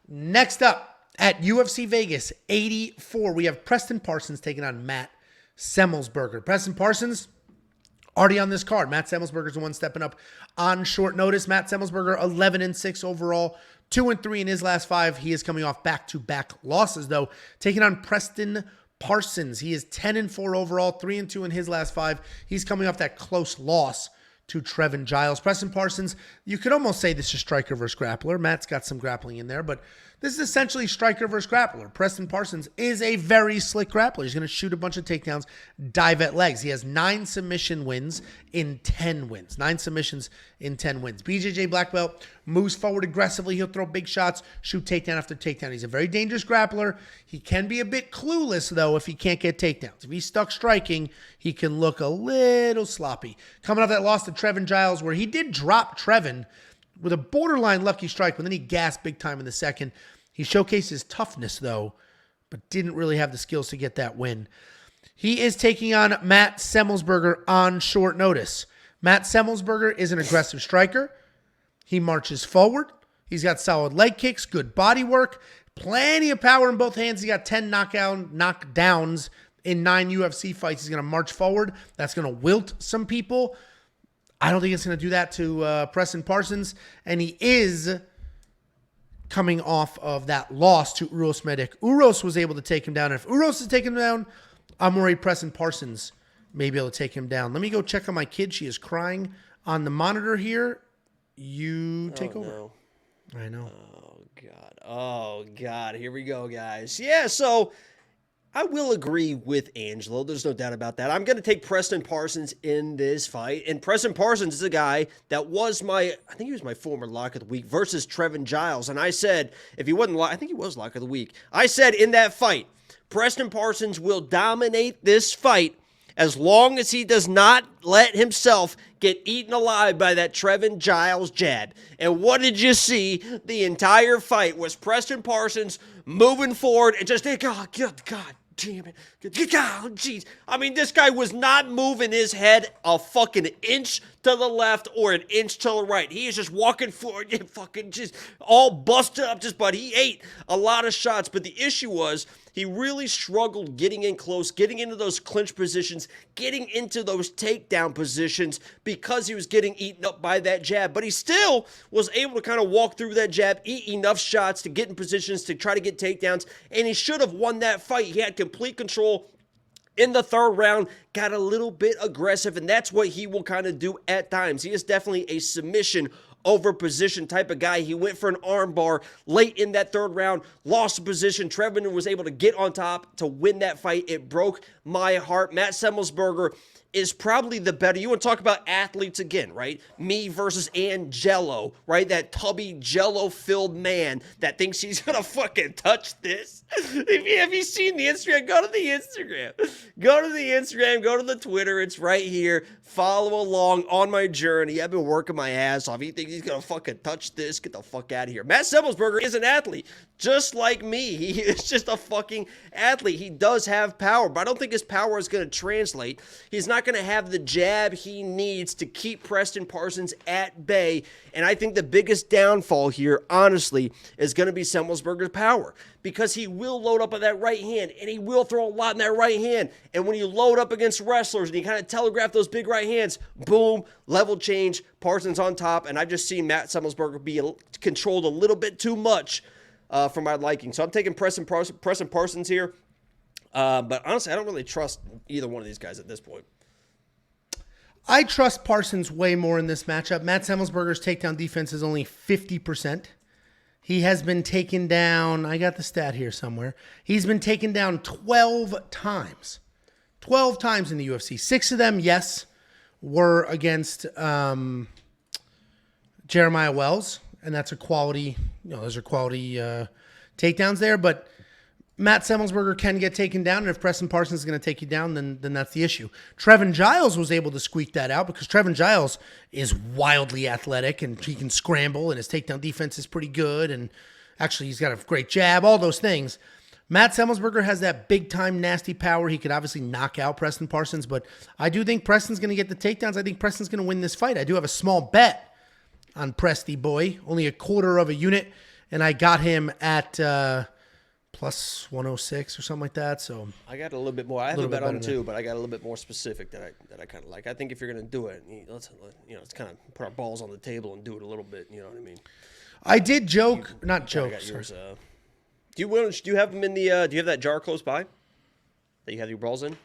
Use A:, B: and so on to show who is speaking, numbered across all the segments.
A: Next up at UFC Vegas 84, we have Preston Parsons taking on Matt Semelsberger. Preston Parsons already on this card. Matt Semelsberger is the one stepping up on short notice. Matt Semelsberger 11-6 overall, 2-3 in his last 5. He is coming off back-to-back losses though, taking on Preston Parsons. He is 10-4 overall, 3-2 in his last 5. He's coming off that close loss to Trevin Giles. Preston Parsons, you could almost say this is striker versus grappler. Matt's got some grappling in there, but this is essentially striker versus grappler. Preston Parsons is a very slick grappler. He's going to shoot a bunch of takedowns, dive at legs. He has 9 submission wins in 10 wins. 9 submissions in 10 wins. BJJ black belt, moves forward aggressively. He'll throw big shots, shoot takedown after takedown. He's a very dangerous grappler. He can be a bit clueless, though, if he can't get takedowns. If he's stuck striking, he can look a little sloppy. Coming off that loss to Trevin Giles, where he did drop Trevin with a borderline lucky strike, but then he gassed big time in the second. He showcased his toughness, though, but didn't really have the skills to get that win. He is taking on Matt Semelsberger on short notice. Matt Semelsberger is an aggressive striker. He marches forward. He's got solid leg kicks, good body work, plenty of power in both hands. He got 10 knockdowns in 9 UFC fights. He's going to march forward. That's going to wilt some people. I don't think it's going to do that to Preston Parsons. And he is coming off of that loss to Uros Medic. Uros was able to take him down. And if Uros is taking him down, I'm worried Preston Parsons may be able to take him down. Let me go check on my kid. She is crying on the monitor here. You take over.
B: No.
A: I know.
B: Oh, God. Here we go, guys. Yeah, so I will agree with Angelo. There's no doubt about that. I'm going to take Preston Parsons in this fight. And Preston Parsons is a guy that was I think he was my former lock of the week versus Trevin Giles. And I said, if he wasn't I think he was lock of the week. I said in that fight, Preston Parsons will dominate this fight as long as he does not let himself get eaten alive by that Trevin Giles jab. And what did you see? The entire fight was Preston Parsons moving forward and just, God damn it. God, jeez. I mean, this guy was not moving his head a fucking inch to the left or an inch to the right. He is just walking forward, fucking just all busted up, but he ate a lot of shots. But the issue was, he really struggled getting in close, getting into those clinch positions, getting into those takedown positions because he was getting eaten up by that jab. But he still was able to kind of walk through that jab, eat enough shots to get in positions to try to get takedowns, and he should have won that fight. He had complete control in the third round, got a little bit aggressive, and that's what he will kind of do at times. He is definitely a submission over position type of guy. He went for an arm bar late in that third round, lost the position. Trevin was able to get on top to win that fight. It broke my heart. Matt Semelsberger is probably the better. You want to talk about athletes again, right? Me versus Angelo, right? That tubby jello-filled man that thinks he's going to fucking touch this. Have you seen the Instagram? Go to the Instagram. Go to the Instagram. Go to the Twitter. It's right here. Follow along on my journey. I've been working my ass off. He thinks he's going to fucking touch this. Get the fuck out of here. Matt Semelsberger is an athlete, just like me. He is just a fucking athlete. He does have power, but I don't think his power is going to translate. He's not going to have the jab he needs to keep Preston Parsons at bay. And I think the biggest downfall here, honestly, is going to be Semelsberger's power, because he will load up on that right hand, and he will throw a lot in that right hand. And when you load up against wrestlers and you kind of telegraph those big right hands, boom, level change, Parsons on top. And I've just seen Matt Semelsberger be controlled a little bit too much for my liking. So I'm taking Preston Parsons here. But honestly, I don't really trust either one of these guys at this point.
A: I trust Parsons way more in this matchup. Matt Semelsberger's takedown defense is only 50%. He has been taken down, I got the stat here somewhere. He's been taken down 12 times. 12 times in the UFC. 6 of them, yes, were against Jeremiah Wells, and that's a quality, those are quality takedowns there, but Matt Semelsberger can get taken down, and if Preston Parsons is going to take you down, then that's the issue. Trevin Giles was able to squeak that out because Trevin Giles is wildly athletic, and he can scramble, and his takedown defense is pretty good, and actually he's got a great jab, all those things. Matt Semelsberger has that big-time nasty power. He could obviously knock out Preston Parsons, but I do think Preston's going to get the takedowns. I think Preston's going to win this fight. I do have a small bet on Presty boy, only a quarter of a unit. and I got him at plus 106 or something like that. So
B: I got a little bit more. I have a bet on him too, but I got a little bit more specific that I kind of like. I think if you're gonna do it, let's kind of put our balls on the table and do it a little bit. You know what I mean?
A: I did joke, not joke.
B: Yours, do you have them in the? Do you have that jar close by that you have your balls in?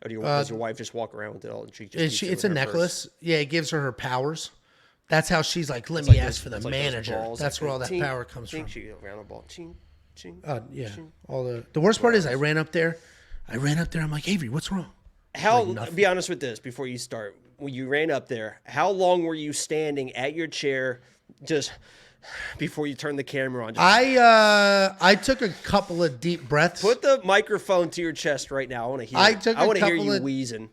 B: Or does your wife just walk around with it all and she just
A: it's a necklace. Yeah, it gives her powers. That's how she's like, let me ask for the manager. That's where all that power comes from.
B: She around the ball. Ching, ching,
A: yeah.
B: ching.
A: All the worst part is I ran up there. I'm like, Avery, what's wrong?
B: Be honest with this before you start. When you ran up there, how long were you standing at your chair just before you turned the camera on?
A: I took a couple of deep breaths.
B: Put the microphone to your chest right now. I want to hear it. I want to hear you wheezing.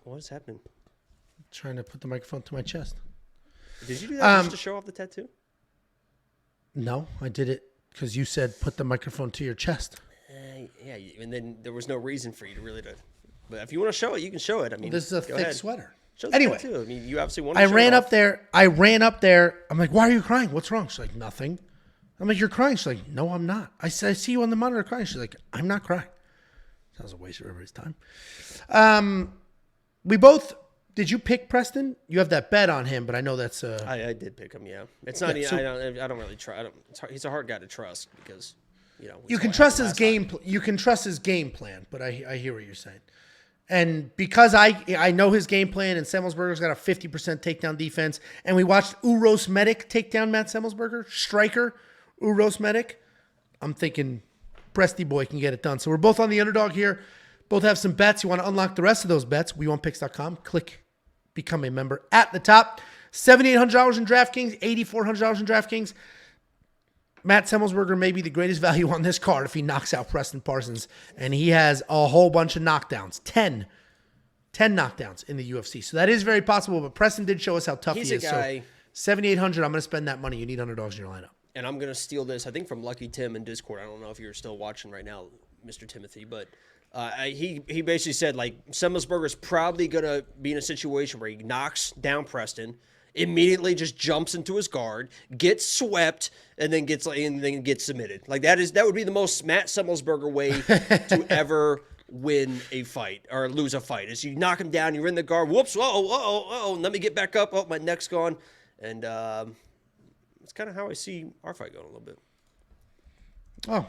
B: What is happening?
A: Trying to put the microphone to my chest.
B: Did you do that just to show off the tattoo?
A: No, I did it because you said put the microphone to your chest.
B: Yeah, and then there was no reason for you to really do. But if you want to show it, you can show it. I mean,
A: this is a thick sweater.
B: Anyway, tattoo. I mean, you obviously want to.
A: I ran up there. I'm like, why are you crying? What's wrong? She's like, nothing. I'm like, you're crying. She's like, no, I'm not. I said, I see you on the monitor crying. She's like, I'm not crying. That was a waste of everybody's time. We both. Did you pick Preston? You have that bet on him, but I know that's.
B: I did pick him. Yeah, it's not. Yeah, I don't really try. He's a hard guy to trust because,
A: you can trust his game. You can trust his game plan, but I hear what you're saying, and because I know his game plan, and Semelsberger's got a 50% takedown defense, and we watched Uros Medic take down Matt Semelsberger, striker Uros Medic. I'm thinking Presty boy can get it done. So we're both on the underdog here. Both have some bets. You want to unlock the rest of those bets? WeWantPicks.com. Click become a member at the top. $7,800 in DraftKings, $8,400 in DraftKings. Matt Semelsberger may be the greatest value on this card if he knocks out Preston Parsons. And he has a whole bunch of knockdowns. 10 knockdowns in the UFC. So that is very possible. But Preston did show us how tough he is.
B: He's a guy.
A: So $7,800, I'm going to spend that money. You need underdogs in your lineup.
B: And I'm going to steal this, I think, from Lucky Tim in Discord. I don't know if you're still watching right now, Mr. Timothy. But he basically said, like, Semelsberger's probably going to be in a situation where he knocks down Preston, immediately just jumps into his guard, gets swept, and then gets submitted. Like, that would be the most Matt Semelsberger way to ever win a fight or lose a fight. Is you knock him down, you're in the guard, whoops, let me get back up. Oh, my neck's gone. And it's kind of how I see our fight going a little bit.
A: Oh,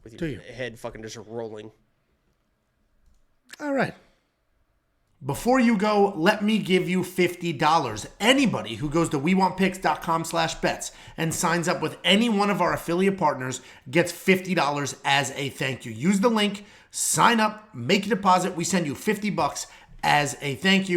B: with your head fucking just rolling.
A: All right. Before you go, let me give you $50. Anybody who goes to WeWantPicks.com/bets and signs up with any one of our affiliate partners gets $50 as a thank you. Use the link, sign up, make a deposit. We send you $50 as a thank you.